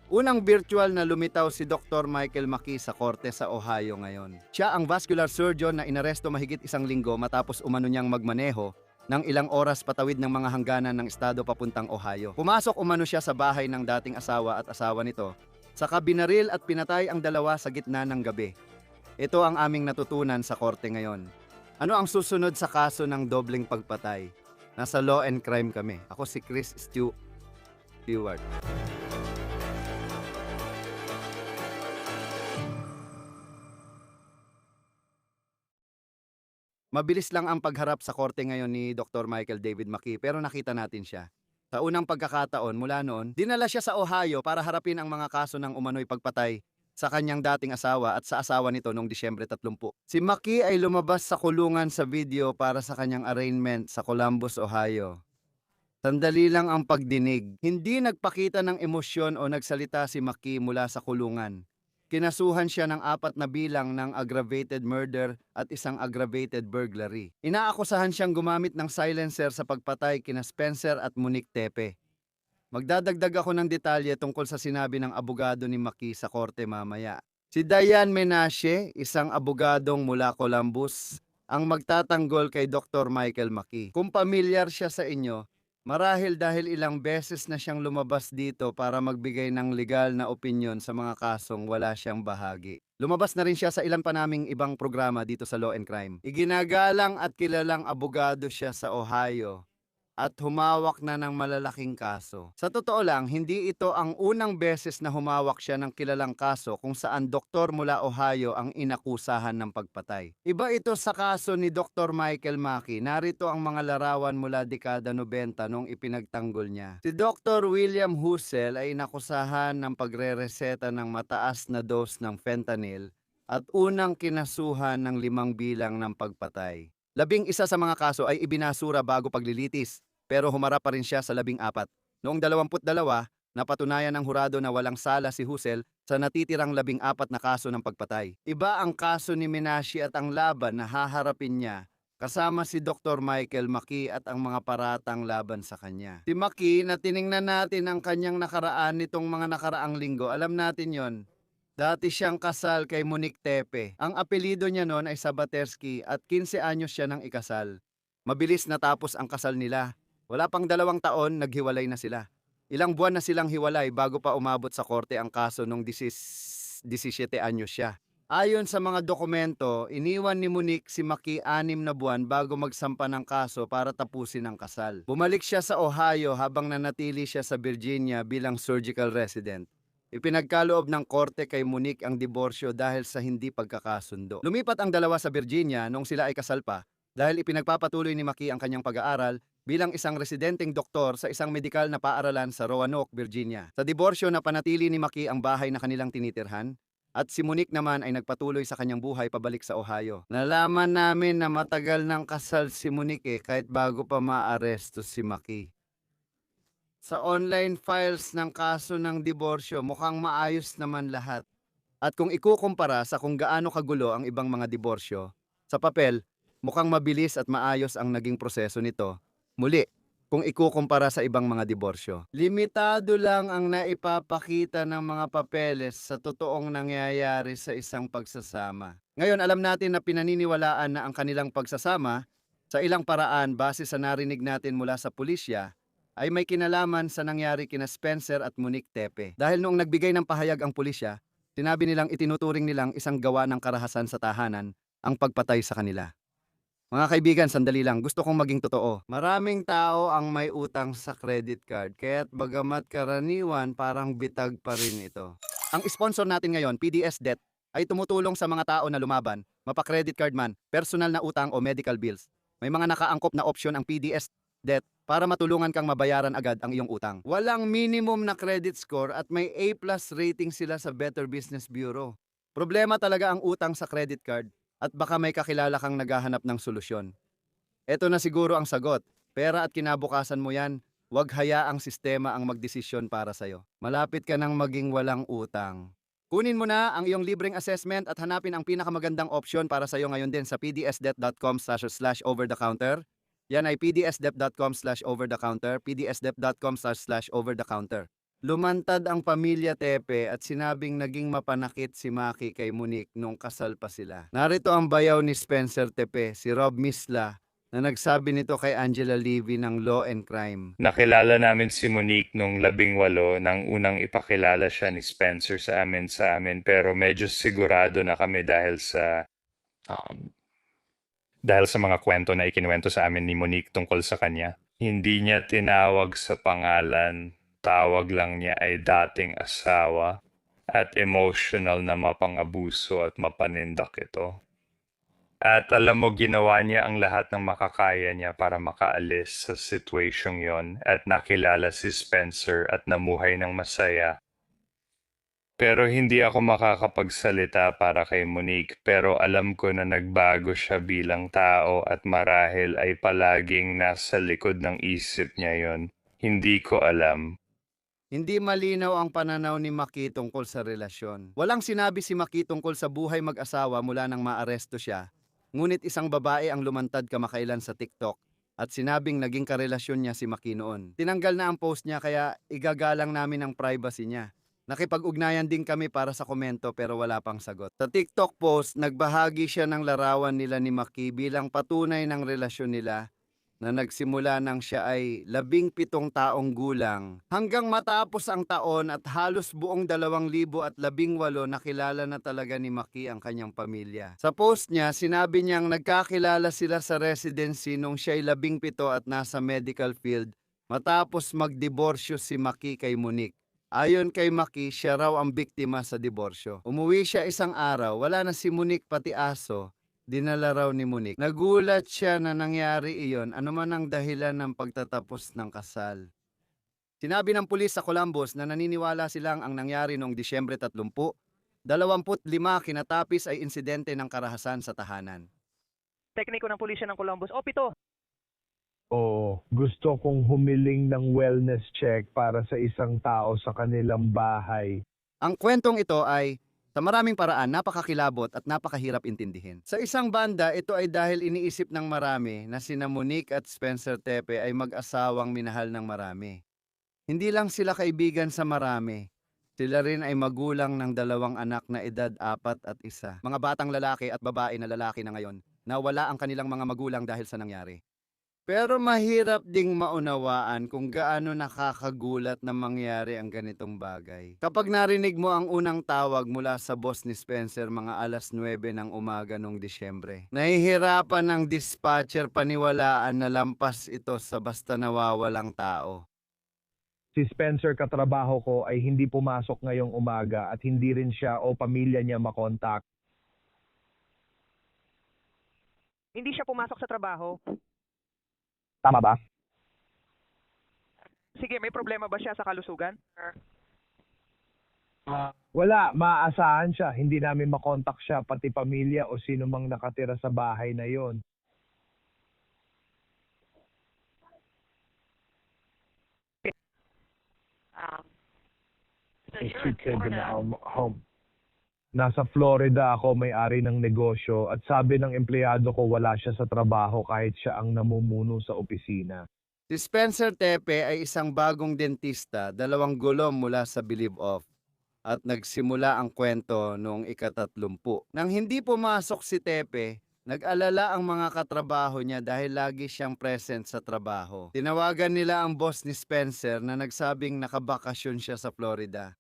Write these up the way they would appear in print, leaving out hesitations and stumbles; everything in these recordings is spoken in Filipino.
Unang virtual na lumitaw si Dr. Michael Maki sa korte sa Ohio ngayon. Siya ang vascular surgeon na inaresto mahigit isang linggo matapos umano niyang magmaneho ng ilang oras patawid ng mga hangganan ng estado papuntang Ohio. Pumasok umano siya sa bahay ng dating asawa at asawa nito, saka binaril at pinatay ang dalawa sa gitna ng gabi. Ito ang aming natutunan sa korte ngayon. Ano ang susunod sa kaso ng dobleng pagpatay? Nasa Law and Crime kami. Ako si Chris Stewart. Mabilis lang ang pagharap sa korte ngayon ni Dr. Michael David Maki pero nakita natin siya. Sa unang pagkakataon mula noon, dinala siya sa Ohio para harapin ang mga kaso ng umano'y pagpatay sa kanyang dating asawa at sa asawa nito noong Disyembre 30. Si Maki ay lumabas sa kulungan sa video para sa kanyang arraignment sa Columbus, Ohio. Sandali lang ang pagdinig. Hindi nagpakita ng emosyon o nagsalita si Maki mula sa kulungan. Kinasuhan siya ng 4 na bilang ng aggravated murder at isang aggravated burglary. Inaakusahan siyang gumamit ng silencer sa pagpatay kina Spencer at Monique Tepe. Magdadagdag ako ng detalye tungkol sa sinabi ng abogado ni Maki sa korte mamaya. Si Diane Menashe, isang abogadong mula Columbus, ang magtatanggol kay Dr. Michael Maki. Kung pamilyar siya sa inyo, marahil dahil ilang beses na siyang lumabas dito para magbigay ng legal na opinyon sa mga kasong wala siyang bahagi. Lumabas na rin siya sa ilan pa naming ibang programa dito sa Law and Crime. Iginagalang at kilalang abogado siya sa Ohio at humawak na ng malalaking kaso. Sa totoo lang, hindi ito ang unang beses na humawak siya ng kilalang kaso kung saan doktor mula Ohio ang inakusahan ng pagpatay. Iba ito sa kaso ni Dr. Michael Maki. Narito ang mga larawan mula dekada 90 nung ipinagtanggol niya. Si Dr. William Hussel ay inakusahan ng pagre-reseta ng mataas na dose ng fentanyl at unang kinasuhan ng 5 bilang ng pagpatay. 11 sa mga kaso ay ibinasura bago paglilitis, pero humarap pa rin siya sa 14. Noong 22, napatunayan ng hurado na walang sala si Hussel sa natitirang 14 na kaso ng pagpatay. Iba ang kaso ni Menashe at ang laban na haharapin niya, kasama si Dr. Michael Maki at ang mga paratang laban sa kanya. Si Maki, na tiningnan natin ang kanyang nakaraan nitong mga nakaraang linggo, alam natin yon. Dati siyang kasal kay Monique Tepe. Ang apelido niya noon ay Sabatersky at 15 anyos siya nang ikasal. Mabilis natapos ang kasal nila. Wala pang 2 taon, naghiwalay na sila. Ilang buwan na silang hiwalay bago pa umabot sa korte ang kaso nung 17 anyos siya. Ayon sa mga dokumento, iniwan ni Monique si Maki 6 na buwan bago magsampa ng kaso para tapusin ang kasal. Bumalik siya sa Ohio habang nanatili siya sa Virginia bilang surgical resident. Ipinagkaloob ng korte kay Monique ang diborsyo dahil sa hindi pagkakasundo. Lumipat ang dalawa sa Virginia noong sila ay kasal pa dahil ipinagpapatuloy ni Maki ang kanyang pag-aaral bilang isang residenteng doktor sa isang medikal na paaralan sa Roanoke, Virginia. Sa diborsyo, napanatili ni Maki ang bahay na kanilang tinitirhan at si Monique naman ay nagpatuloy sa kanyang buhay pabalik sa Ohio. Nalaman namin na matagal ng kasal si Monique kahit bago pa maaresto si Maki. Sa online files ng kaso ng diborsyo, mukhang maayos naman lahat. At kung ikukumpara sa kung gaano kagulo ang ibang mga diborsyo, sa papel, mukhang mabilis at maayos ang naging proseso nito. Muli, kung ikukumpara sa ibang mga diborsyo. Limitado lang ang naipapakita ng mga papeles sa totoong nangyayari sa isang pagsasama. Ngayon, alam natin na pinaniniwalaan na ang kanilang pagsasama sa ilang paraan base sa narinig natin mula sa pulisya ay may kinalaman sa nangyari kina Spencer at Monique Tepe. Dahil noong nagbigay ng pahayag ang pulisya, sinabi nilang itinuturing nilang isang gawa ng karahasan sa tahanan ang pagpatay sa kanila. Mga kaibigan, sandali lang. Gusto kong maging totoo. Maraming tao ang may utang sa credit card, kaya't bagamat karaniwan, parang bitag pa rin ito. Ang sponsor natin ngayon, PDS Debt, ay tumutulong sa mga tao na lumaban, mapa-credit card man, personal na utang o medical bills. May mga nakaangkop na opsyon ang PDS Debt para matulungan kang mabayaran agad ang iyong utang. Walang minimum na credit score at may A+ rating sila sa Better Business Bureau. Problema talaga ang utang sa credit card. At baka may kakilala kang naghahanap ng solusyon. Ito na siguro ang sagot. Pera at kinabukasan mo yan. Huwag hayaang sistema ang magdesisyon para sa'yo. Malapit ka nang maging walang utang. Kunin mo na ang iyong libreng assessment at hanapin ang pinakamagandang opsyon para sa'yo ngayon din sa pdsdebt.com/overthecounter. Yan ay pdsdebt.com/overthecounter, pdsdebt.com/overthecounter. Lumantad ang pamilya Tepe at sinabing naging mapanakit si Maki kay Monique nung kasal pa sila. Narito ang bayaw ni Spencer Tepe, si Rob Misla, na nagsabi nito kay Angela Levy ng Law and Crime. Nakilala namin si Monique nung 18 nang unang ipakilala siya ni Spencer sa amin pero medyo sigurado na kami um, dahil sa mga kwento na ikinuwento sa amin ni Monique tungkol sa kanya. Hindi niya tinawag sa pangalan, tawag lang niya ay dating asawa at emotional na mapang-abuso at mapanindak ito. At alam mo, ginawa niya ang lahat ng makakaya niya para makaalis sa situasyong yon at nakilala si Spencer at namuhay ng masaya. Pero hindi ako makakapagsalita para kay Monique pero alam ko na nagbago siya bilang tao at marahil ay palaging nasa likod ng isip niya yon. Hindi ko alam. Hindi malinaw ang pananaw ni Maki tungkol sa relasyon. Walang sinabi si Maki tungkol sa buhay mag-asawa mula nang maaresto siya. Ngunit isang babae ang lumantad kamakailan sa TikTok at sinabing naging karelasyon niya si Maki noon. Tinanggal na ang post niya kaya igagalang namin ang privacy niya. Nakipag-ugnayan din kami para sa komento pero wala pang sagot. Sa TikTok post, nagbahagi siya ng larawan nila ni Maki bilang patunay ng relasyon nila na nagsimula nang siya ay 17 taong gulang. Hanggang matapos ang taon at halos buong 2018 nakilala na talaga ni Maki ang kanyang pamilya. Sa post niya, sinabi niyang nagkakilala sila sa residency nung siya ay 17 at nasa medical field matapos magdiborsyo si Maki kay Monique. Ayon kay Maki, siya raw ang biktima sa diborsyo. Umuwi siya isang araw, wala na si Monique pati aso. Dinala raw ni Monique. Nagulat siya na nangyari iyon, anuman ang dahilan ng pagtatapos ng kasal. Sinabi ng pulis sa Columbus na naniniwala silang ang nangyari noong Disyembre 30, 25 kinatapis ay insidente ng karahasan sa tahanan. Tekniko ng pulisya ng Columbus. O, 7. Oo, gusto kong humiling ng wellness check para sa isang tao sa kanilang bahay. Ang kwentong ito ay sa maraming paraan napakakilabot at napakahirap intindihin. Sa isang banda, ito ay dahil iniisip ng marami na sina Monique at Spencer Tepe ay mag-asawang minahal ng marami. Hindi lang sila kaibigan sa marami. Sila rin ay magulang ng 2 anak na edad 4 at 1. Mga batang lalaki at babae na lalaki na ngayon na wala ang kanilang mga magulang dahil sa nangyari. Pero mahirap ding maunawaan kung gaano nakakagulat na mangyari ang ganitong bagay. Kapag narinig mo ang unang tawag mula sa boss ni Spencer mga alas 9 ng umaga noong Disyembre, nahihirapan ng dispatcher paniwalaan na lampas ito sa basta nawawalang tao. Si Spencer katrabaho ko ay hindi pumasok ngayong umaga at hindi rin siya o pamilya niya makontak. Hindi siya pumasok sa trabaho. Tama ba? Sige, may problema ba siya sa kalusugan? Wala, maaasahan siya. Hindi namin makontak siya, pati pamilya o sino mang nakatira sa bahay na yon. Home. Nasa Florida ako, may-ari ng negosyo at sabi ng empleyado ko wala siya sa trabaho kahit siya ang namumuno sa opisina. Si Spencer Tepe ay isang bagong dentista, 2 gulong mula sa Believe Off. At nagsimula ang kwento noong ika-30. Nang hindi pumasok si Tepe, nag-alala ang mga katrabaho niya dahil lagi siyang present sa trabaho. Tinawagan nila ang boss ni Spencer na nagsabing nakabakasyon siya sa Florida.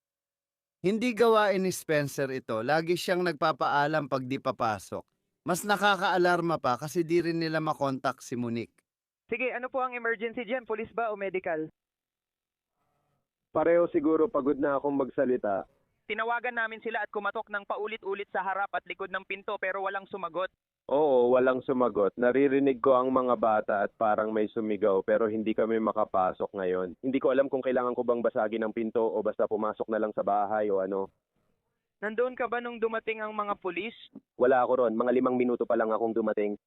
Hindi gawain ni Spencer ito, lagi siyang nagpapaalam pag di papasok. Mas nakakaalarma pa kasi di rin nila makontak si Monique. Sige, ano po ang emergency dyan? Police ba o medical? Pareho siguro pagod na akong magsalita. Tinawagan namin sila at kumatok ng paulit-ulit sa harap at likod ng pinto pero walang sumagot. Oo, walang sumagot. Naririnig ko ang mga bata at parang may sumigaw pero hindi kami makapasok ngayon. Hindi ko alam kung kailangan ko bang basagin ang pinto o basta pumasok na lang sa bahay o ano. Nandoon ka ba nung dumating ang mga pulis? Wala ako ron. Mga 5 minuto pa lang akong dumating.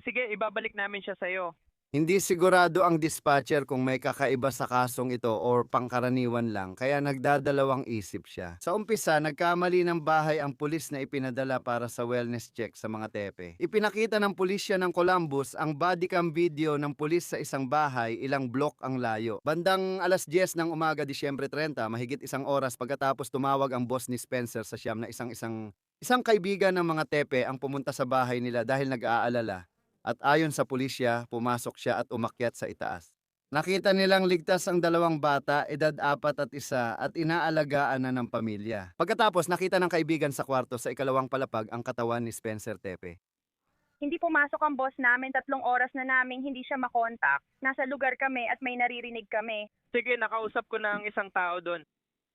Sige, ibabalik namin siya sa'yo. Hindi sigurado ang dispatcher kung may kakaiba sa kasong ito or pangkaraniwan lang, kaya nagdadalawang isip siya. Sa umpisa, nagkamali ng bahay ang pulis na ipinadala para sa wellness check sa mga tepe. Ipinakita ng pulisya ng Columbus ang bodycam video ng pulis sa isang bahay, ilang block ang layo. Bandang alas 10 ng umaga, Disyembre 30, mahigit isang oras pagkatapos tumawag ang boss ni Spencer sa siyam na isang kaibigan ng mga tepe ang pumunta sa bahay nila dahil nag-aalala. At ayon sa pulisya, pumasok siya at umakyat sa itaas. Nakita nilang ligtas ang dalawang bata, edad 4 at 1 at inaalagaan na ng pamilya. Pagkatapos nakita ng kaibigan sa kwarto sa ikalawang palapag ang katawan ni Spencer Tepe. Hindi pumasok ang boss namin, 3 oras na naming hindi siya makontak. Nasa lugar kami at may naririnig kami. Sige, nakausap ko na ang isang tao doon.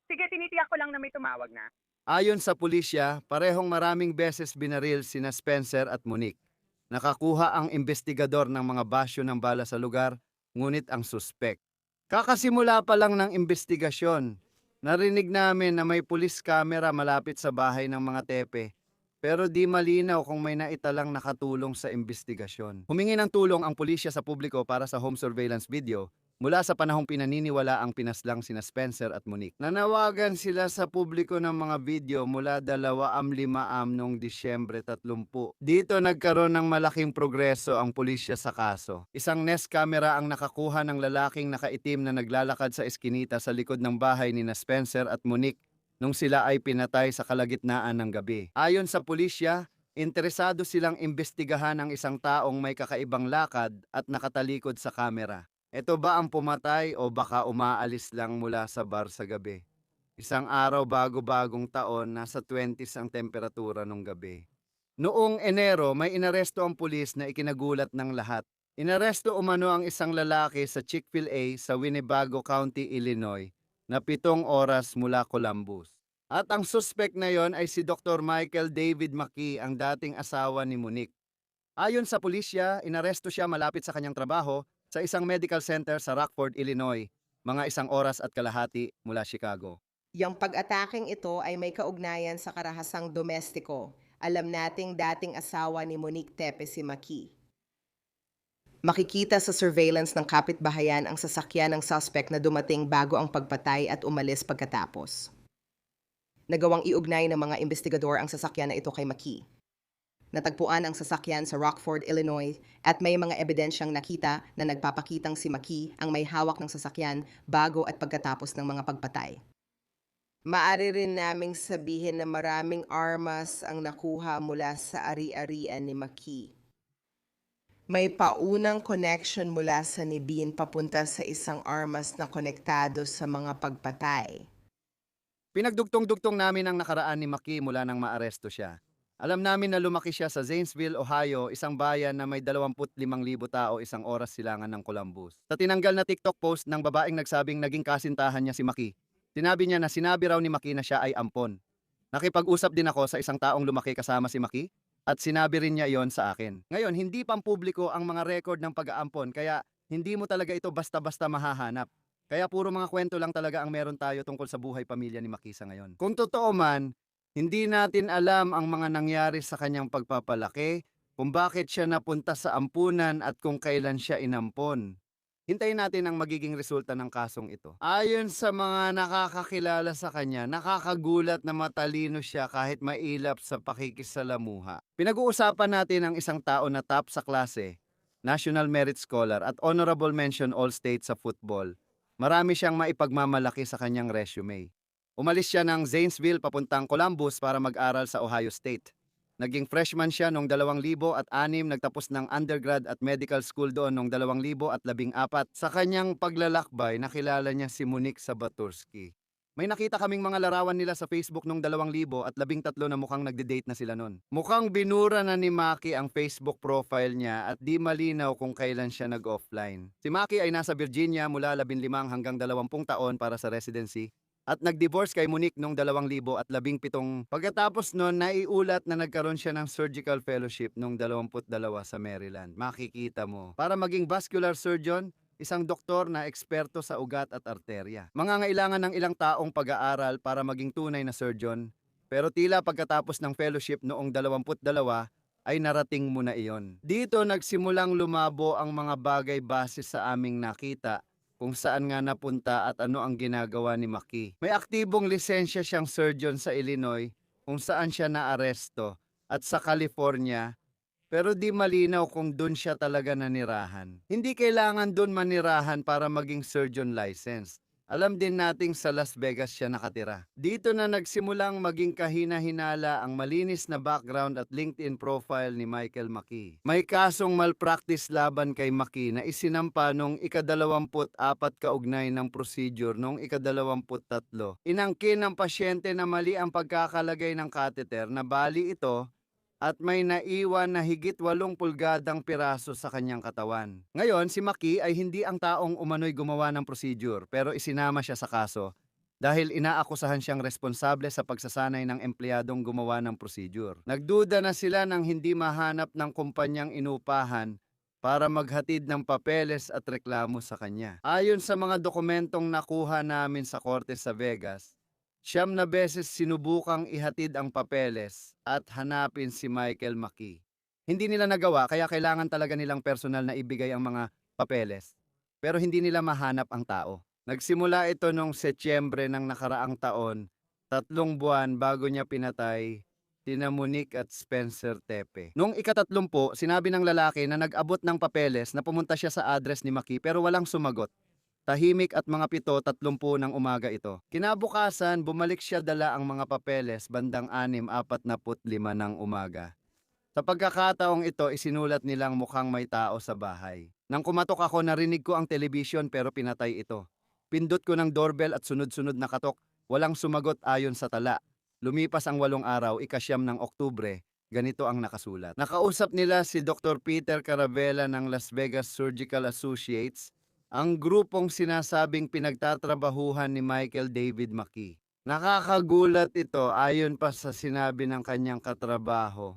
Sige, tinitiyak ko lang na may tumawag na. Ayon sa pulisya, parehong maraming beses binaril sina Spencer at Monique. Nakakuha ang investigador ng mga basyo ng bala sa lugar, ngunit ang suspek. Kakasimula pa lang ng investigasyon. Narinig namin na may pulis camera malapit sa bahay ng mga tepe, pero di malinaw kung may naitalang nakatulong sa investigasyon. Humingi ng tulong ang pulisya sa publiko para sa home surveillance video mula sa panahong pinaniniwala ang pinaslang sina Spencer at Monique. Nanawagan sila sa publiko ng mga video mula 2-5 noong Disyembre 30. Dito nagkaroon ng malaking progreso ang pulisya sa kaso. Isang Nest camera ang nakakuha ng lalaking nakaitim na naglalakad sa eskinita sa likod ng bahay ni na Spencer at Monique nung sila ay pinatay sa kalagitnaan ng gabi. Ayon sa pulisya, interesado silang imbestigahan ang isang taong may kakaibang lakad at nakatalikod sa kamera. Ito ba ang pumatay o baka umaalis lang mula sa bar sa gabi? Isang araw bago-bagong taon, nasa 20s ang temperatura nung gabi. Noong Enero, may inaresto ang pulis na ikinagulat ng lahat. Inaresto umano ang isang lalaki sa Chick-fil-A sa Winnebago County, Illinois, na 7 oras mula Columbus. At ang suspect na yon ay si Dr. Michael David McKee, ang dating asawa ni Monique. Ayon sa pulisya, inaresto siya malapit sa kanyang trabaho sa isang medical center sa Rockford, Illinois, mga 1 oras at kalahati mula Chicago. Yang pag-ataking ito ay may kaugnayan sa karahasang domestiko. Alam nating dating asawa ni Monique Tepe si Maki. Makikita sa surveillance ng kapitbahayan ang sasakyan ng suspect na dumating bago ang pagpatay at umalis pagkatapos. Nagawang iugnay ng mga investigador ang sasakyan na ito kay Maki. Natagpuan ang sasakyan sa Rockford, Illinois at may mga ebidensyang nakita na nagpapakitang si Maki ang may hawak ng sasakyan bago at pagkatapos ng mga pagpatay. Maari rin naming sabihin na maraming armas ang nakuha mula sa ari-arian ni Maki. May paunang connection mula sa nibin papunta sa isang armas na konektado sa mga pagpatay. Pinagdugtong-dugtong namin ang nakaraan ni Maki mula nang maaresto siya. Alam namin na lumaki siya sa Zanesville, Ohio, isang bayan na may 25,000 tao, 1 oras silangan ng Columbus. Sa tinanggal na TikTok post ng babaeng nagsabing naging kasintahan niya si Maki, sinabi niya na sinabi raw ni Maki na siya ay ampon. Nakipag-usap din ako sa isang taong lumaki kasama si Maki at sinabi rin niya iyon sa akin. Ngayon, hindi pampubliko ang mga record ng pag-aampon kaya hindi mo talaga ito basta-basta mahahanap. Kaya puro mga kwento lang talaga ang meron tayo tungkol sa buhay pamilya ni Maki sa ngayon. Kung totoo man, hindi natin alam ang mga nangyari sa kanyang pagpapalaki, kung bakit siya napunta sa ampunan at kung kailan siya inampon. Hintayin natin ang magiging resulta ng kasong ito. Ayon sa mga nakakakilala sa kanya, nakakagulat na matalino siya kahit mailap sa pakikisalamuha. Pinag-uusapan natin ang isang tao na top sa klase, National Merit Scholar at Honorable Mention All-State sa football. Marami siyang maipagmamalaki sa kanyang resume. Umalis siya ng Zanesville papuntang Columbus para mag-aral sa Ohio State. Naging freshman siya noong 2006, nagtapos ng undergrad at medical school doon noong 2014. Sa kanyang paglalakbay, nakilala niya si Monique Sabaturski. May nakita kaming mga larawan nila sa Facebook noong 2013 na mukhang nagde-date na sila noon. Mukhang binura na ni Maki ang Facebook profile niya at di malinaw kung kailan siya nag-offline. Si Maki ay nasa Virginia mula 15 hanggang 20 taon para sa residency at nag-divorce kay Monique noong 2017. Pagkatapos noon, naiulat na nagkaroon siya ng surgical fellowship noong 22 sa Maryland. Makikita mo. Para maging vascular surgeon, isang doktor na eksperto sa ugat at arterya. Mangangailangan ng ilang taong pag-aaral para maging tunay na surgeon, pero tila pagkatapos ng fellowship noong 22, ay narating mo na iyon. Dito nagsimulang lumabo ang mga bagay base sa aming nakita kung saan nga napunta at ano ang ginagawa ni Maki. May aktibong lisensya siyang surgeon sa Illinois kung saan siya naaresto at sa California, pero di malinaw kung doon siya talaga nanirahan. Hindi kailangan doon manirahan para maging surgeon license. Alam din nating sa Las Vegas siya nakatira. Dito na nagsimulang maging kahina-hinala ang malinis na background at LinkedIn profile ni Michael Maki. May kasong malpractice laban kay Maki na isinampa noong ika-24 kaugnay ng procedure noong ika-23. Inangkin ng pasyente na mali ang pagkakalagay ng catheter na bali ito at may naiwan na higit 8 pulgadang piraso sa kanyang katawan. Ngayon, si Maki ay hindi ang taong umano'y gumawa ng procedure pero isinama siya sa kaso dahil inaakusahan siyang responsable sa pagsasanay ng empleyadong gumawa ng procedure. Nagduda na sila ng hindi mahanap ng kumpanyang inupahan para maghatid ng papeles at reklamo sa kanya. Ayon sa mga dokumentong nakuha namin sa korte sa Vegas, 9 beses sinubukang ihatid ang papeles at hanapin si Michael Maki. Hindi nila nagawa kaya kailangan talaga nilang personal na ibigay ang mga papeles. Pero hindi nila mahanap ang tao. Nagsimula ito noong Setyembre ng nakaraang taon, 3 buwan bago niya pinatay sina Monique at Spencer Tepe. Noong ika-30, sinabi ng lalaki na nag-abot ng papeles na pumunta siya sa address ni Maki pero walang sumagot. Tahimik at mga 7:30 ng umaga ito. Kinabukasan, bumalik siya dala ang mga papeles bandang 6:45 ng umaga. Sa pagkakataong ito, isinulat nilang mukhang may tao sa bahay. Nang kumatok ako, narinig ko ang television pero pinatay ito. Pindot ko ng doorbell at sunod-sunod na katok. Walang sumagot ayon sa tala. Lumipas ang 8 araw, ika-9 ng Oktubre. Ganito ang nakasulat. Nakausap nila si Dr. Peter Caravella ng Las Vegas Surgical Associates, ang grupong sinasabing pinagtatrabahuhan ni Michael David Maki. Nakakagulat ito ayon pa sa sinabi ng kanyang katrabaho.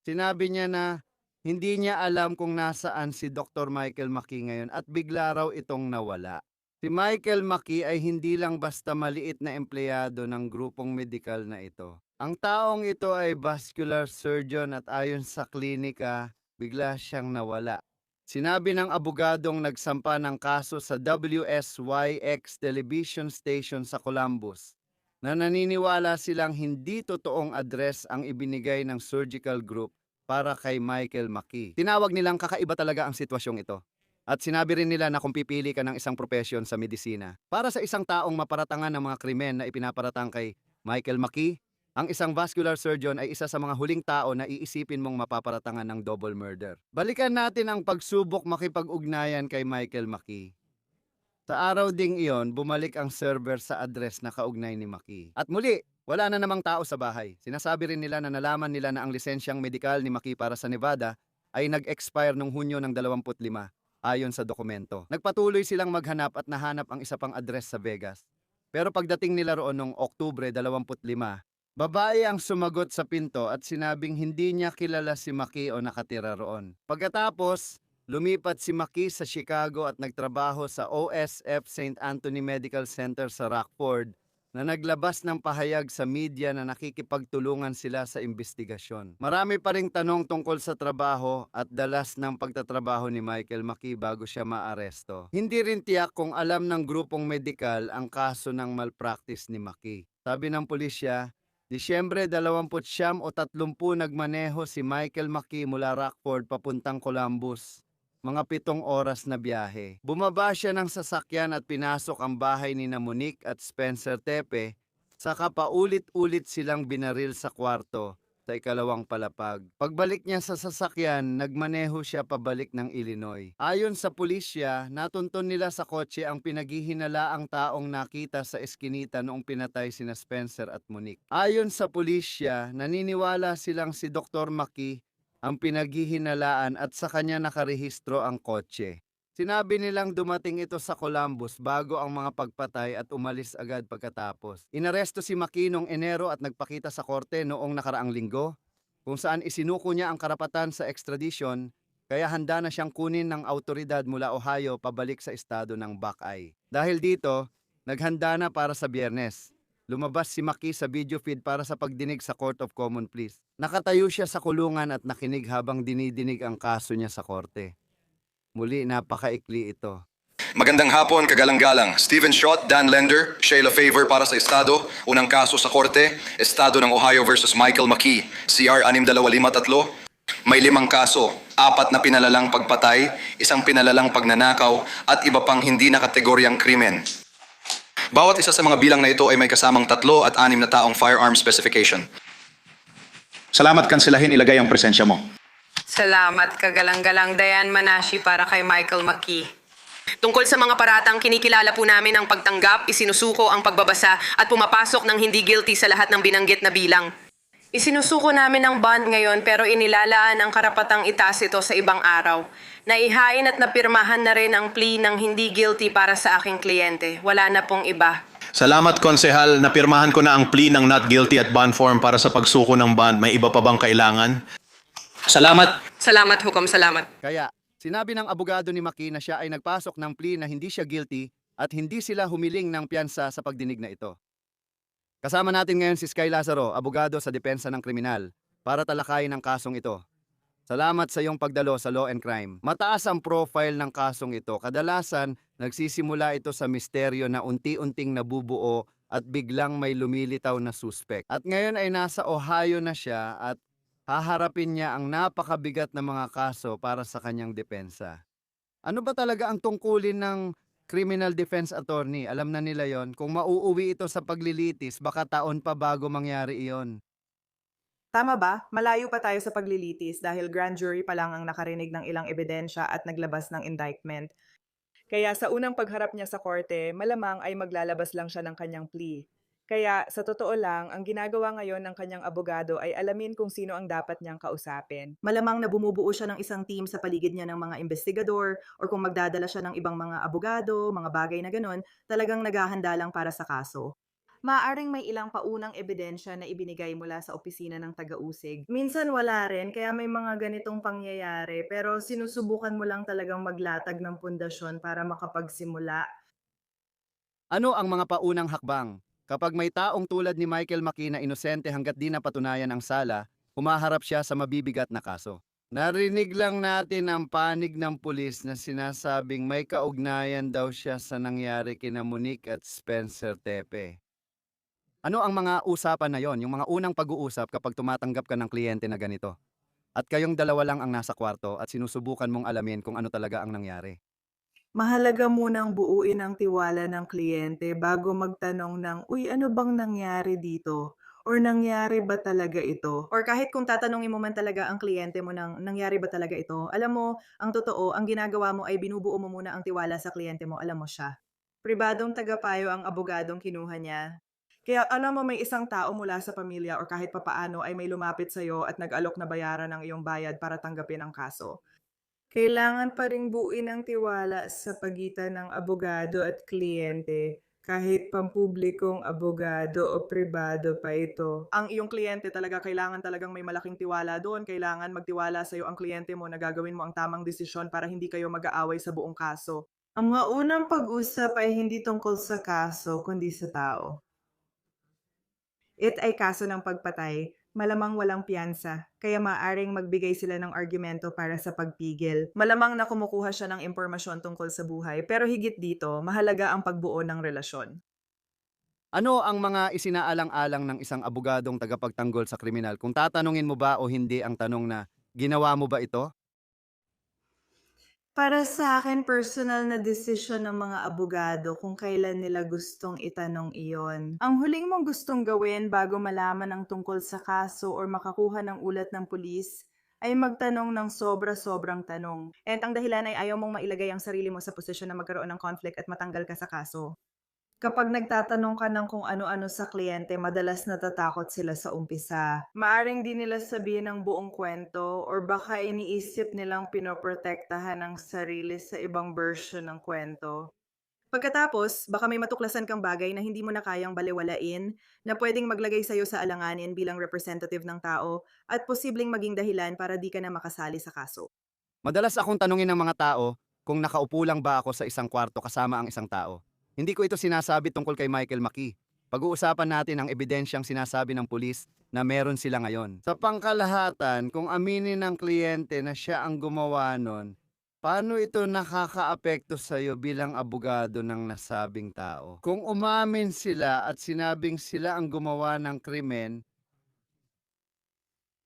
Sinabi niya na hindi niya alam kung nasaan si Dr. Michael Maki ngayon at bigla raw itong nawala. Si Michael Maki ay hindi lang basta maliit na empleyado ng grupong medikal na ito. Ang taong ito ay vascular surgeon at ayon sa klinika, bigla siyang nawala. Sinabi ng abogadong nagsampa ng kaso sa WSYX television station sa Columbus na naniniwala silang hindi totoong address ang ibinigay ng surgical group para kay Michael Maki. Tinawag nilang kakaiba talaga ang sitwasyong ito. At sinabi rin nila na kung pipili ka ng isang profesyon sa medisina para sa isang taong maparatangan ng mga krimen na ipinaparatang kay Michael Maki, ang isang vascular surgeon ay isa sa mga huling tao na iisipin mong mapaparatangan ng double murder. Balikan natin ang pagsubok makipag-ugnayan kay Michael Maki. Sa araw ding iyon, bumalik ang server sa address na kaugnay ni Maki. At muli, wala na namang tao sa bahay. Sinasabi rin nila na nalaman nila na ang lisensyang medikal ni Maki para sa Nevada ay nag-expire noong Hunyo ng 25 ayon sa dokumento. Nagpatuloy silang maghanap at nahanap ang isa pang address sa Vegas. Pero pagdating nila roon noong Oktubre 25, babae ang sumagot sa pinto at sinabing hindi niya kilala si Maki o nakatira roon. Pagkatapos, lumipat si Maki sa Chicago at nagtrabaho sa OSF St. Anthony Medical Center sa Rockford na naglabas ng pahayag sa media na nakikipagtulungan sila sa investigasyon. Marami pa ring tanong tungkol sa trabaho at dalas ng pagtatrabaho ni Michael Maki bago siya maaresto. Hindi rin tiyak kung alam ng grupong medikal ang kaso ng malpractice ni Maki. Sabi ng pulisya, Disyembre 29 o 30 nagmaneho si Michael Maki mula Rockford papuntang Columbus. Mga 7 oras na biyahe. Bumaba siya ng sasakyan at pinasok ang bahay ni Monique at Spencer Tepe, saka paulit-ulit silang binaril sa kwarto sa ikalawang palapag. Pagbalik niya sa sasakyan, nagmaneho siya pabalik ng Illinois. Ayon sa pulisya, natunton nila sa kotse ang pinaghihinalaang taong nakita sa eskinita noong pinatay sina Spencer at Monique. Ayon sa pulisya, naniniwala silang si Dr. Maki ang pinaghihinalaan at sa kanya nakarehistro ang kotse. Sinabi nilang dumating ito sa Columbus bago ang mga pagpatay at umalis agad pagkatapos. Inaresto si Maki noong Enero at nagpakita sa korte noong nakaraang linggo, kung saan isinuko niya ang karapatan sa extradition, kaya handa na siyang kunin ng autoridad mula Ohio pabalik sa estado ng Buckeye. Dahil dito, naghanda na para sa Biyernes. Lumabas si Maki sa video feed para sa pagdinig sa Court of Common Pleas. Nakatayo siya sa kulungan at nakinig habang dinidinig ang kaso niya sa korte. Muli, napakaikli ito. Magandang hapon, kagalang-galang. Stephen Schott, Dan Lender, Sheila Favor para sa Estado. Unang kaso sa Korte, Estado ng Ohio versus Michael McKee, CR 6253. May 5 kaso, 4 na pinalalang pagpatay, 1 pinalalang pagnanakaw, at iba pang hindi na kategoryang krimen. Bawat isa sa mga bilang na ito ay may kasamang 3 at 6 na taong firearm specification. Salamat, kanselahin, ilagay ang presensya mo. Salamat, kagalang-galang Diane Manashi para kay Michael McKee. Tungkol sa mga paratang, kinikilala po namin ang pagtanggap, isinusuko ang pagbabasa at pumapasok ng hindi guilty sa lahat ng binanggit na bilang. Isinusuko namin ang bond ngayon pero inilalaan ang karapatang itaas ito sa ibang araw. Naihain at napirmahan na rin ang plea ng hindi guilty para sa aking kliyente. Wala na pong iba. Salamat, konsehal. Napirmahan ko na ang plea ng not guilty at bond form para sa pagsuko ng bond. May iba pa bang kailangan? Salamat. Salamat, hukom, salamat. Kaya, sinabi ng abogado ni Maki na siya ay nagpasok ng plea na hindi siya guilty at hindi sila humiling ng piyansa sa pagdinig na ito. Kasama natin ngayon si Sky Lazaro, abogado sa depensa ng kriminal, para talakayin ang kasong ito. Salamat sa iyong pagdalo sa Law and Crime. Mataas ang profile ng kasong ito. Kadalasan, nagsisimula ito sa misteryo na unti-unting nabubuo at biglang may lumilitaw na suspect. At ngayon ay nasa Ohio na siya at haharapin niya ang napakabigat na mga kaso para sa kanyang depensa. Ano ba talaga ang tungkulin ng criminal defense attorney? Alam na nila yon. Kung mauuwi ito sa paglilitis, baka taon pa bago mangyari iyon. Tama ba? Malayo pa tayo sa paglilitis dahil grand jury pa lang ang nakarinig ng ilang ebidensya at naglabas ng indictment. Kaya sa unang pagharap niya sa korte, malamang ay maglalabas lang siya ng kanyang plea. Kaya sa totoo lang, ang ginagawa ngayon ng kanyang abogado ay alamin kung sino ang dapat niyang kausapin. Malamang na bumubuo siya ng isang team sa paligid niya ng mga investigador or kung magdadala siya ng ibang mga abogado, mga bagay na ganon, talagang naghahanda lang para sa kaso. Maaaring may ilang paunang ebidensya na ibinigay mula sa opisina ng taga-usig. Minsan wala rin, kaya may mga ganitong pangyayari, pero sinusubukan mo lang talagang maglatag ng pundasyon para makapagsimula. Ano ang mga paunang hakbang? Kapag may taong tulad ni Michael Maki na inosente hanggat di napatunayan ang sala, humaharap siya sa mabibigat na kaso. Narinig lang natin ang panig ng pulis na sinasabing may kaugnayan daw siya sa nangyari kina Monique at Spencer Tepe. Ano ang mga usapan na yon, yung mga unang pag-uusap kapag tumatanggap ka ng kliyente na ganito? At kayong dalawa lang ang nasa kwarto at sinusubukan mong alamin kung ano talaga ang nangyari. Mahalaga munang buuin ang tiwala ng kliyente bago magtanong ng, uy, ano bang nangyari dito? Or nangyari ba talaga ito? Or kahit kung tatanungin mo man talaga ang kliyente mo ng, nangyari ba talaga ito? Alam mo, ang totoo, ang ginagawa mo ay binubuo mo muna ang tiwala sa kliyente mo, alam mo siya. Pribadong tagapayo ang abogadong kinuha niya. Kaya alam mo may isang tao mula sa pamilya or kahit papaano ay may lumapit sa'yo at nag-alok na bayaran ng iyong bayad para tanggapin ang kaso. Kailangan pa ring buuin ang tiwala sa pagitan ng abogado at kliyente, kahit pampublikong abogado o pribado pa ito. Ang iyong kliyente talaga kailangan talagang may malaking tiwala doon. Kailangan magtiwala sa iyo ang kliyente mo na gagawin mo ang tamang desisyon para hindi kayo mag-aaway sa buong kaso. Ang mga unang pag-usap ay hindi tungkol sa kaso, kundi sa tao. It ay kaso ng pagpatay, malamang walang piyansa, kaya maaaring magbigay sila ng argumento para sa pagpigil. Malamang na kumukuha siya ng impormasyon tungkol sa buhay, pero higit dito, mahalaga ang pagbuo ng relasyon. Ano ang mga isinaalang-alang ng isang abogadong tagapagtanggol sa kriminal? Kung tatanungin mo ba o hindi ang tanong na, ginawa mo ba ito? Para sa akin, personal na desisyon ng mga abogado kung kailan nila gustong itanong iyon. Ang huling mong gustong gawin bago malaman ang tungkol sa kaso or makakuha ng ulat ng pulis ay magtanong ng sobra-sobrang tanong. And ang dahilan ay ayaw mong mailagay ang sarili mo sa posisyon na magkaroon ng conflict at matanggal ka sa kaso. Kapag nagtatanong ka ng kung ano-ano sa kliyente, madalas natatakot sila sa umpisa. Maaring di nila sabihin ang buong kwento or baka iniisip nilang pinoprotektahan ang sarili sa ibang version ng kwento. Pagkatapos, baka may matuklasan kang bagay na hindi mo na kayang balewalain, na pwedeng maglagay sa'yo sa alanganin bilang representative ng tao at posibleng maging dahilan para di ka na makasali sa kaso. Madalas akong tanungin ng mga tao kung nakaupo lang ba ako sa isang kwarto kasama ang isang tao. Hindi ko ito sinasabi tungkol kay Michael Maki. Pag-uusapan natin ang ebidensyang sinasabi ng pulis na meron sila ngayon. Sa pangkalahatan, kung aminin ng kliyente na siya ang gumawa nun, paano ito nakakaapekto sa iyo bilang abogado ng nasabing tao? Kung umamin sila at sinabing sila ang gumawa ng krimen,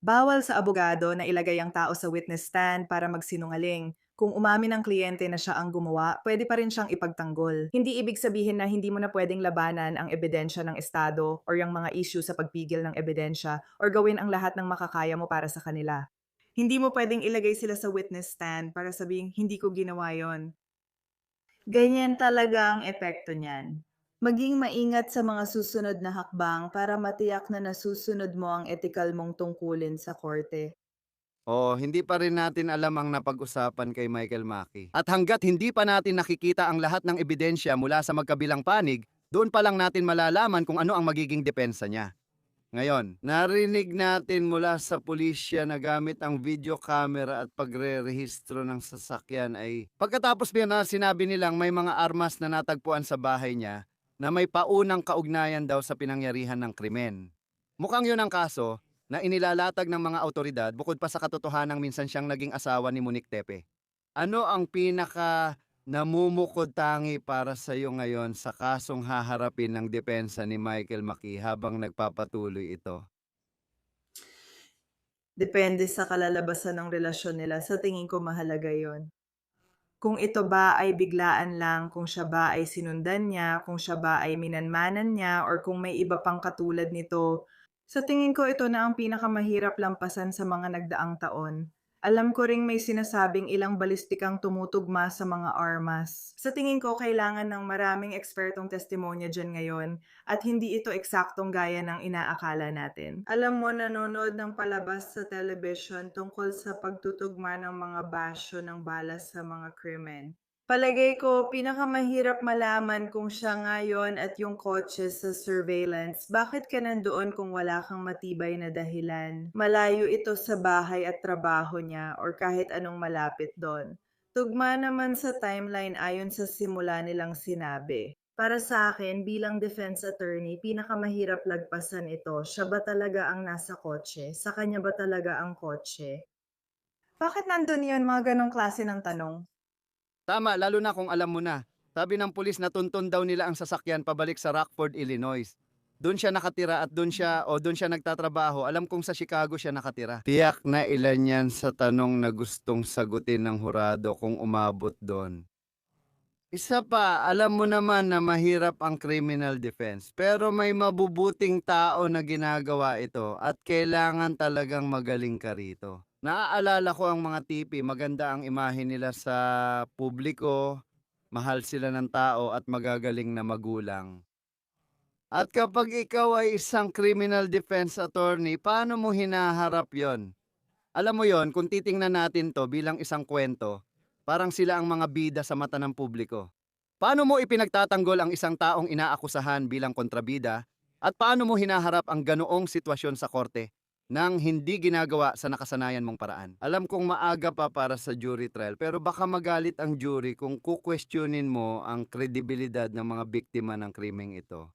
Bawal sa abogado na ilagay ang tao sa witness stand para magsinungaling. Kung umamin ang kliyente na siya ang gumawa, pwede pa rin siyang ipagtanggol. Hindi ibig sabihin na hindi mo na pwedeng labanan ang ebidensya ng estado or yung mga issue sa pagpigil ng ebidensya or gawin ang lahat ng makakaya mo para sa kanila. Hindi mo pwedeng ilagay sila sa witness stand para sabing hindi ko ginawa yon. Ganyan talaga ang epekto niyan. Maging maingat sa mga susunod na hakbang para matiyak na nasusunod mo ang etikal mong tungkulin sa korte. o hindi pa rin natin alam ang napag-usapan kay Michael Mackey. At hanggat hindi pa natin nakikita ang lahat ng ebidensya mula sa magkabilang panig, doon pa lang natin malalaman kung ano ang magiging depensa niya. Ngayon, narinig natin mula sa pulisya na gamit ang video camera at pagre-rehistro ng sasakyan ay pagkatapos na sinabi nilang may mga armas na natagpuan sa bahay niya na may paunang kaugnayan daw sa pinangyarihan ng krimen. Mukhang yun ang kaso na inilalatag ng mga autoridad bukod pa sa katotohanang minsan siyang naging asawa ni Monique Tepe. Ano ang pinaka namumukod tangi para sa iyo ngayon sa kasong haharapin ng depensa ni Michael Mackey habang nagpapatuloy ito? Depende sa kalalabasan ng relasyon nila. Sa tingin ko mahalaga yon. Kung ito ba ay biglaan lang, kung siya ba ay sinundan niya, kung siya ba ay minanmanan niya, or kung may iba pang katulad nito, sa tingin ko ito na ang pinakamahirap lampasan sa mga nagdaang taon. Alam ko ring may sinasabing ilang balistikang tumutugma sa mga armas. Sa tingin ko, kailangan ng maraming ekspertong testimonya dyan ngayon at hindi ito eksaktong gaya ng inaakala natin. Alam mo, nanonood ng palabas sa television tungkol sa pagtutugma ng mga basyo ng balas sa mga krimen. Palagay ko, pinakamahirap malaman kung siya ngayon at yung kotse sa surveillance. Bakit ka nandoon kung wala kang matibay na dahilan? Malayo ito sa bahay at trabaho niya or kahit anong malapit doon. Tugma naman sa timeline ayon sa simula nilang sinabi. Para sa akin, bilang defense attorney, pinakamahirap lagpasan ito. Siya ba talaga ang nasa kotse? Sa kanya ba talaga ang kotse? Bakit nandun yun mga ganong klase ng tanong? Tama, lalo na kung alam mo na. Sabi ng pulis na tuntun daw nila ang sasakyan pabalik sa Rockford, Illinois. Doon siya nakatira at doon siya nagtatrabaho. Alam kong sa Chicago siya nakatira. Tiyak na ilan yan sa tanong na gustong sagutin ng hurado kung umabot doon. Isa pa, alam mo naman na mahirap ang criminal defense. Pero may mabubuting tao na ginagawa ito at kailangan talagang magaling ka rito. Naaalala ko ang mga tipi, maganda ang imahe nila sa publiko, mahal sila ng tao at magagaling na magulang. At kapag ikaw ay isang criminal defense attorney, paano mo hinaharap yon? Alam mo yon, kung titingnan natin to bilang isang kwento, parang sila ang mga bida sa mata ng publiko. Paano mo ipinagtatanggol ang isang taong inaakusahan bilang kontrabida at paano mo hinaharap ang ganoong sitwasyon sa korte nang hindi ginagawa sa nakasanayan mong paraan? Alam kong maaga pa para sa jury trial pero baka magalit ang jury kung kukwestiyonin mo ang kredibilidad ng mga biktima ng krimeng ito.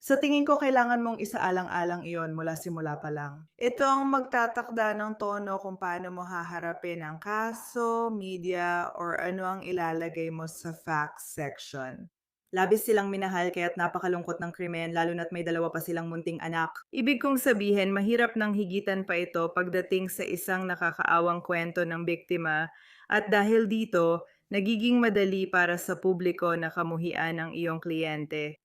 Sa tingin ko, kailangan mong isaalang-alang iyon mula simula pa lang. Ito ang magtatakda ng tono kung paano mo haharapin ang kaso, media, or ano ang ilalagay mo sa facts section. Labis silang minahal kaya't napakalungkot ng krimen lalo na't may dalawa pa silang munting anak. Ibig kong sabihin, mahirap nang higitan pa ito pagdating sa isang nakakaawang kwento ng biktima at dahil dito, nagiging madali para sa publiko na kamuhian ang iyong kliyente.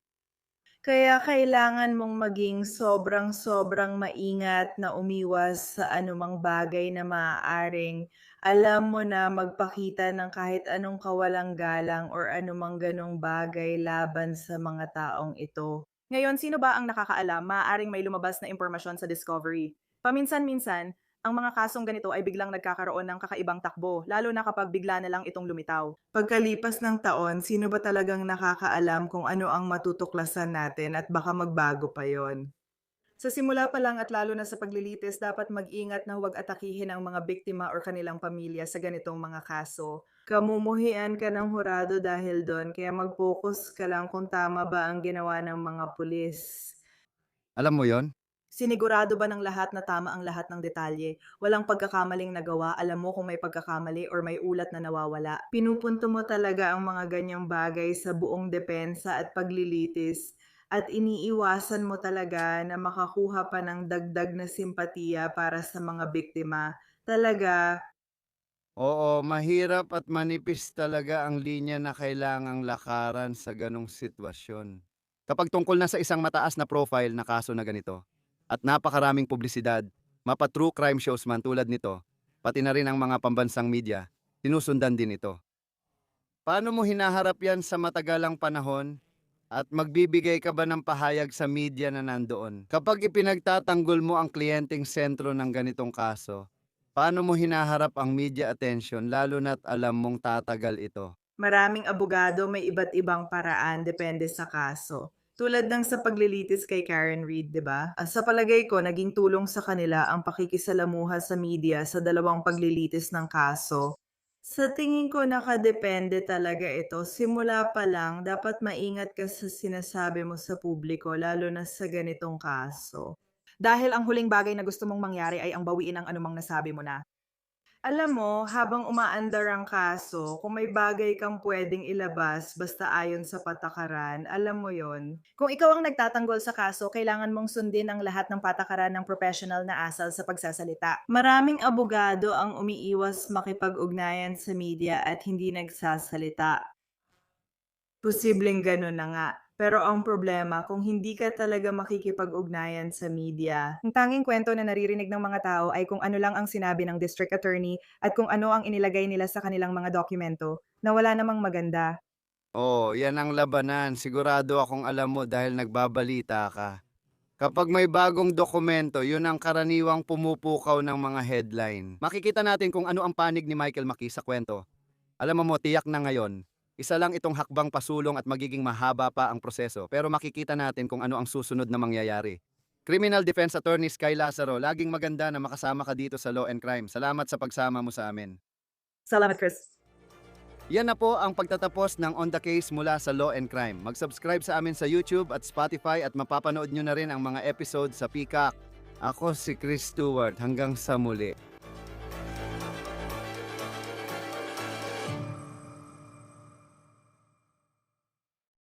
Kaya kailangan mong maging sobrang maingat na umiwas sa anumang bagay na maaaring alam mo na magpakita ng kahit anong kawalang galang or anumang ganong bagay laban sa mga taong ito. Ngayon, sino ba ang nakakaalam? Maaaring may lumabas na impormasyon sa discovery. Paminsan-minsan, ang mga kasong ganito ay biglang nagkakaroon ng kakaibang takbo, lalo na kapag bigla na lang itong lumitaw. Pagkalipas ng taon, sino ba talagang nakakaalam kung ano ang matutuklasan natin at baka magbago pa yon? Sa simula pa lang at lalo na sa paglilitis, dapat mag-ingat na huwag atakihin ang mga biktima or kanilang pamilya sa ganitong mga kaso. Kamumuhian ka ng hurado dahil doon, kaya mag-focus ka lang kung tama ba ang ginawa ng mga pulis. Alam mo yon? Sinigurado ba ng lahat na tama ang lahat ng detalye? Walang pagkakamaling nagawa, alam mo kung may pagkakamali or may ulat na nawawala. Pinupunto mo talaga ang mga ganyang bagay sa buong depensa at paglilitis. At iniiwasan mo talaga na makakuha pa ng dagdag na simpatiya para sa mga biktima. Talaga, Oo, mahirap at manipis talaga ang linya na kailangang lakaran sa ganong sitwasyon. Kapag tungkol na sa isang mataas na profile na kaso na ganito, at napakaraming publisidad, mapa-true crime shows man tulad nito, pati na rin ang mga pambansang media, sinusundan din ito. Paano mo hinaharap yan sa matagalang panahon? At magbibigay ka ba ng pahayag sa media na nandoon? Kapag ipinagtatanggol mo ang kliyenteng sentro ng ganitong kaso, paano mo hinaharap ang media attention lalo na't alam mong tatagal ito? maraming abogado may iba't ibang paraan depende sa kaso. Tulad ng sa paglilitis kay Karen Reed, di ba? Sa palagay ko, naging tulong sa kanila ang pakikisalamuha sa media sa dalawang paglilitis ng kaso. Sa tingin ko, nakadepende talaga ito. Simula pa lang, dapat maingat ka sa sinasabi mo sa publiko, lalo na sa ganitong kaso. Dahil ang huling bagay na gusto mong mangyari ay ang bawiin ang anumang nasabi mo na. Alam mo, habang umaandar ang kaso, kung may bagay kang pwedeng ilabas basta ayon sa patakaran, alam mo yon. Kung ikaw ang nagtatanggol sa kaso, kailangan mong sundin ang lahat ng patakaran ng professional na asal sa pagsasalita. Maraming abogado ang umiiwas makipag-ugnayan sa media at hindi nagsasalita. Posibleng gano'n na nga. Pero ang problema, kung hindi ka talaga makikipag-ugnayan sa media, ang tanging kwento na naririnig ng mga tao ay kung ano lang ang sinabi ng district attorney at kung ano ang inilagay nila sa kanilang mga dokumento na wala namang maganda. Oh, yan ang labanan. Sigurado akong alam mo dahil nagbabalita ka. Kapag may bagong dokumento, yun ang karaniwang pumupukaw ng mga headline. Makikita natin kung ano ang panig ni Michael Maki sa kwento. Alam mo, tiyak na ngayon, isa lang itong hakbang pasulong at magiging mahaba pa ang proseso, pero makikita natin kung ano ang susunod na mangyayari. Criminal Defense Attorney Sky Lazaro, laging maganda na makasama ka dito sa Law and Crime. Salamat sa pagsama mo sa amin. Salamat, Chris. Yan na po ang pagtatapos ng On The Case mula sa Law and Crime. Mag-subscribe sa amin sa YouTube at Spotify at mapapanood nyo na rin ang mga episode sa Peacock. Ako si Chris Stewart. Hanggang sa muli.